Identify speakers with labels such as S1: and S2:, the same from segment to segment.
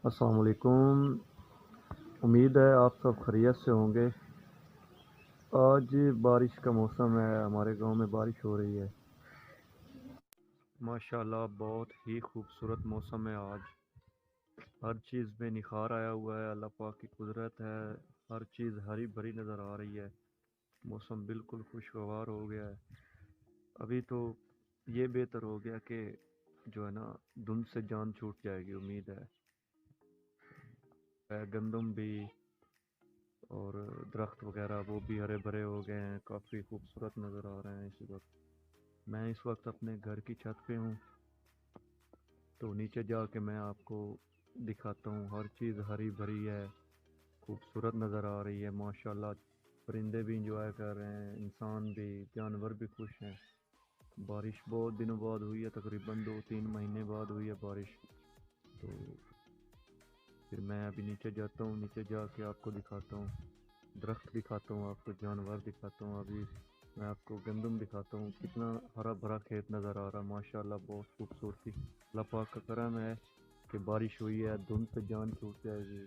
S1: अस्सलाम वालेकुम। उम्मीद है आप सब खैरियत से होंगे। आज बारिश का मौसम है, हमारे गांव में बारिश हो रही है। माशाल्लाह बहुत ही खूबसूरत मौसम है आज। हर चीज़ में निखार आया हुआ है, अल्लाह पाक की कुदरत है। हर चीज़ हरी भरी नज़र आ रही है। मौसम बिल्कुल खुशगवार हो गया है। अभी तो ये बेहतर हो गया कि जो है ना, धुंध से जान छूट जाएगी उम्मीद है। गंदम भी और दरख्त वगैरह वो भी हरे भरे हो गए हैं, काफ़ी खूबसूरत नज़र आ रहे हैं इस वक्त। मैं इस वक्त अपने घर की छत पे हूँ, तो नीचे जाके मैं आपको दिखाता हूँ। हर चीज़ हरी भरी है, खूबसूरत नज़र आ रही है माशाल्लाह। परिंदे भी इंजॉय कर रहे हैं, इंसान भी, जानवर भी खुश हैं। बारिश बहुत दिनों बाद हुई है, तकरीबन 2-3 महीने बाद हुई है बारिश। तो फिर मैं अभी नीचे जाता हूँ, नीचे जाके आपको दिखाता हूँ, दरख्त दिखाता हूँ, आपको जानवर दिखाता हूँ। अभी मैं आपको गंदम दिखाता हूँ। कितना हरा भरा खेत नज़र आ रहा है माशाल्लाह, बहुत खूबसूरती। अल्लाह पाक का करम है कि बारिश हुई है, धुंध से जान छूट जाएगी।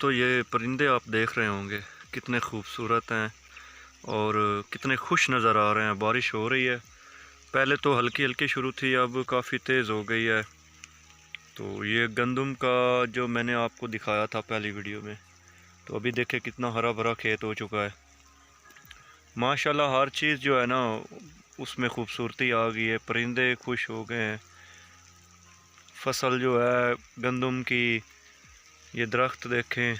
S1: तो ये परिंदे आप देख रहे होंगे कितने खूबसूरत हैं और कितने खुश नज़र आ रहे हैं। बारिश हो रही है, पहले तो हल्की हल्की शुरू थी, अब काफ़ी तेज़ हो गई है। तो ये गंदम का जो मैंने आपको दिखाया था पहली वीडियो में, तो अभी देखे कितना हरा भरा खेत हो चुका है माशाल्लाह। हर चीज़ जो है ना, उसमें खूबसूरती आ गई है, परिंदे खुश हो गए हैं। फसल जो है गंदम की, ये दरख्त देखें,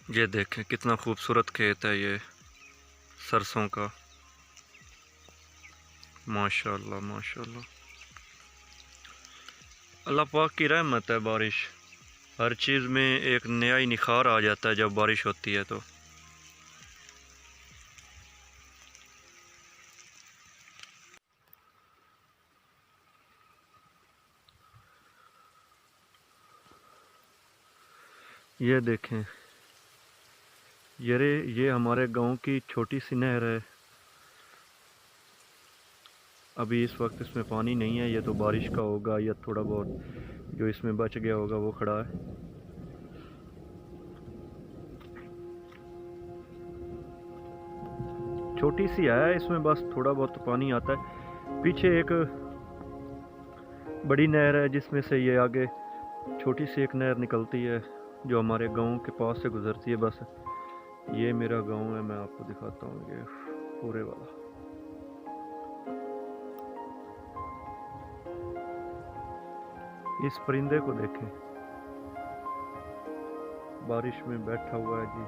S1: ये देखें कितना खूबसूरत खेत है ये सरसों का। माशाल्लाह माशाल्लाह, अल्लाह पाक की रहमत है बारिश। हर चीज़ में एक नया ही निखार आ जाता है जब बारिश होती है। तो ये देखें, ये हमारे गांव की छोटी सी नहर है। अभी इस वक्त इसमें पानी नहीं है, ये तो बारिश का होगा या थोड़ा बहुत जो इसमें बच गया होगा वो खड़ा है। छोटी सी है, इसमें बस थोड़ा बहुत पानी आता है। पीछे एक बड़ी नहर है जिसमें से ये आगे छोटी सी एक नहर निकलती है जो हमारे गांव के पास से गुजरती है। बस ये मेरा गांव है, मैं आपको दिखाता हूँ ये पूरे वाला। इस परिंदे को देखें, बारिश में बैठा हुआ है जी।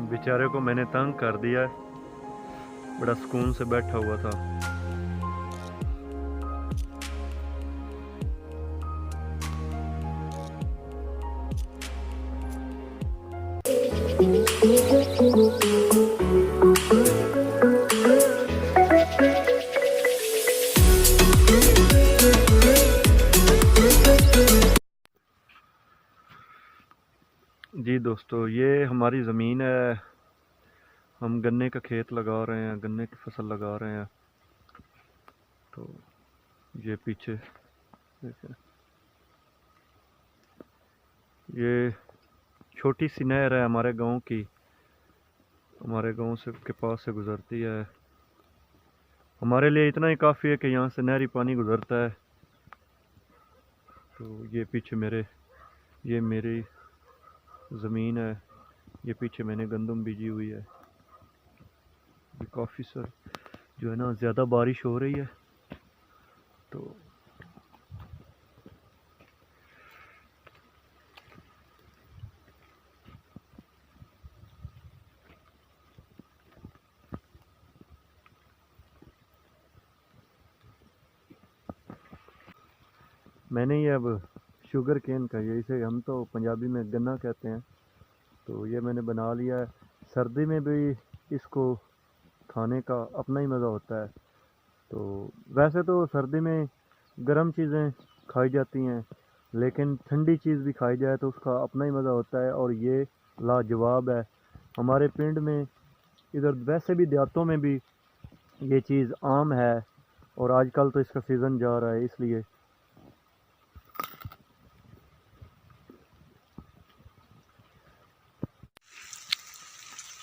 S1: बेचारे को मैंने तंग कर दिया है, बड़ा सुकून से बैठा हुआ था। जी दोस्तों, ये हमारी ज़मीन है, हम गन्ने का खेत लगा रहे हैं, गन्ने की फसल लगा रहे हैं। तो ये पीछे देखें, ये छोटी सी नहर है हमारे गांव की, हमारे गांव से के पास से गुजरती है। हमारे लिए इतना ही काफ़ी है कि यहाँ से नहरी पानी गुजरता है। तो ये पीछे ये मेरी ज़मीन है, ये पीछे मैंने गंदम बीजी हुई है। ये काफ़ी सर जो है ना ज़्यादा बारिश हो रही है तो मैंने ये अब शुगर केन का, ये इसे हम तो पंजाबी में गन्ना कहते हैं, तो ये मैंने बना लिया है। सर्दी में भी इसको खाने का अपना ही मज़ा होता है। तो वैसे तो सर्दी में गर्म चीज़ें खाई जाती हैं, लेकिन ठंडी चीज़ भी खाई जाए तो उसका अपना ही मज़ा होता है, और ये लाजवाब है। हमारे पिंड में इधर वैसे भी देहातों में भी ये चीज़ आम है, और आजकल तो इसका सीज़न जा रहा है इसलिए।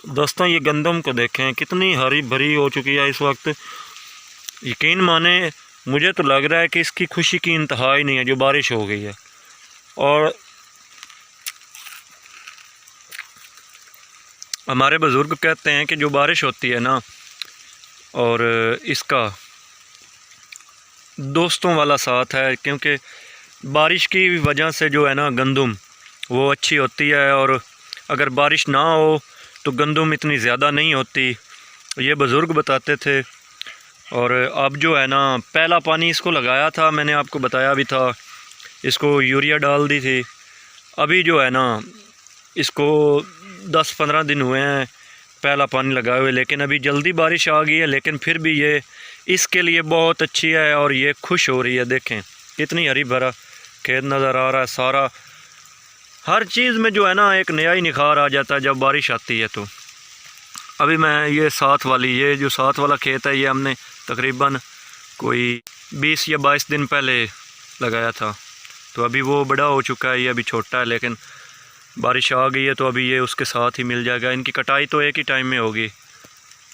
S1: दोस्तों, ये गंदम को देखें कितनी हरी भरी हो चुकी है इस वक्त। यकीन माने, मुझे तो लग रहा है कि इसकी खुशी की इंतहा ही नहीं है जो बारिश हो गई है। और हमारे बुज़ुर्ग कहते हैं कि जो बारिश होती है ना, और इसका दोस्तों वाला साथ है, क्योंकि बारिश की वजह से जो है ना गंदम वो अच्छी होती है, और अगर बारिश ना हो तो गंदम इतनी ज़्यादा नहीं होती, ये बुज़ुर्ग बताते थे। और अब जो है ना, पहला पानी इसको लगाया था, मैंने आपको बताया भी था, इसको यूरिया डाल दी थी। अभी जो है ना, इसको 10-15 दिन हुए हैं पहला पानी लगाए हुए, लेकिन अभी जल्दी बारिश आ गई है, लेकिन फिर भी ये इसके लिए बहुत अच्छी है और ये खुश हो रही है। देखें कितनी हरी भरा खेत नज़र आ रहा है सारा। हर चीज़ में जो है ना एक नया ही निखार आ जाता है जब बारिश आती है। तो अभी मैं ये ये जो साथ वाला खेत है, ये हमने तकरीबन कोई 20 या 22 दिन पहले लगाया था। तो अभी वो बड़ा हो चुका है, ये अभी छोटा है, लेकिन बारिश आ गई है तो अभी ये उसके साथ ही मिल जाएगा। इनकी कटाई तो एक ही टाइम में होगी,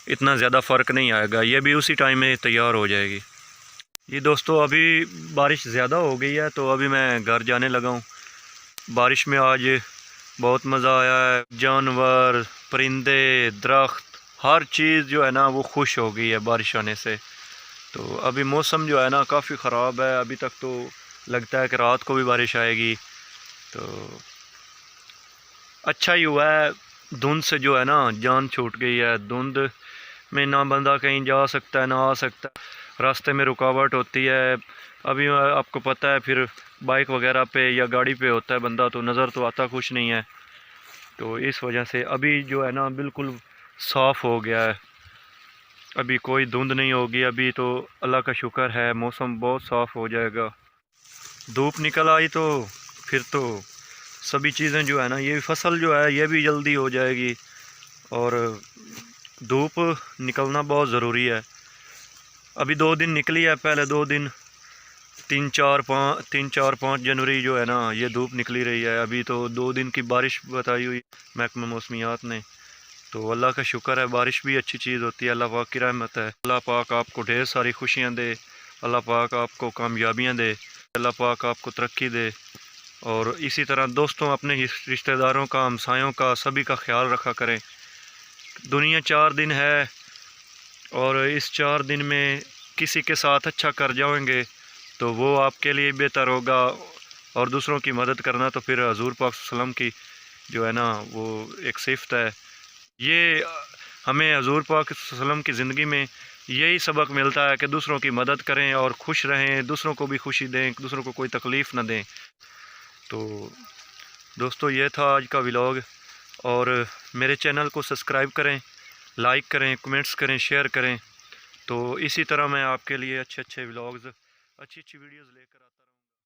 S1: इतना ज़्यादा फ़र्क नहीं आएगा, ये भी उसी टाइम में तैयार हो जाएगी। ये दोस्तों, अभी बारिश ज़्यादा हो गई है तो अभी मैं घर जाने लगा हूँ। बारिश में आज बहुत मज़ा आया है, जानवर, परिंदे, दरख्त, हर चीज़ जो है ना वो खुश हो गई है बारिश आने से। तो अभी मौसम जो है ना काफ़ी ख़राब है, अभी तक तो लगता है कि रात को भी बारिश आएगी। तो अच्छा ही हुआ है, धुंध से जो है ना जान छूट गई है। धुंध में ना बंदा कहीं जा सकता है ना आ सकता है, रास्ते में रुकावट होती है। अभी आपको पता है, फिर बाइक वगैरह पे या गाड़ी पे होता है बंदा तो नज़र तो आता कुछ नहीं है। तो इस वजह से अभी जो है ना बिल्कुल साफ़ हो गया है। अभी कोई धुंध नहीं होगी। अभी तो अल्लाह का शुक्र है, मौसम बहुत साफ़ हो जाएगा। धूप निकल आई तो फिर तो सभी चीज़ें जो है ना, ये फसल जो है ये भी जल्दी हो जाएगी। और धूप निकलना बहुत ज़रूरी है। अभी 2 दिन निकली है, पहले 2 दिन 3, 4, 5 जनवरी जो है ना, ये धूप निकली रही है। अभी तो 2 दिन की बारिश बताई हुई महकमे मौसमियात ने। तो अल्लाह का शुक्र है, बारिश भी अच्छी चीज़ होती है, अल्लाह पाक की रहमत है। अल्लाह पाक आपको ढेर सारी खुशियाँ दे, अल्लाह पाक आपको कामयाबियाँ दे, अल्लाह पाक आपको तरक्की दे। और इसी तरह दोस्तों, अपने रिश्तेदारों का, हमसायों का, सभी का ख्याल रखा करें। दुनिया 4 दिन है और इस 4 दिन में किसी के साथ अच्छा कर जाओगे तो वो आपके लिए बेहतर होगा। और दूसरों की मदद करना तो फिर हजूर पाक सल्लम की जो है ना, वो एक सिफ़त है। ये हमें हजूर पाक सल्लम की ज़िंदगी में यही सबक मिलता है कि दूसरों की मदद करें और खुश रहें, दूसरों को भी खुशी दें, दूसरों को कोई तकलीफ़ ना दें। तो दोस्तों, ये था आज का व्लॉग। और मेरे चैनल को सब्सक्राइब करें, लाइक करें, कमेंट्स करें, शेयर करें। तो इसी तरह मैं आपके लिए अच्छे अच्छे व्लॉग्स, अच्छी अच्छी वीडियोज़ लेकर आता रहूँगा।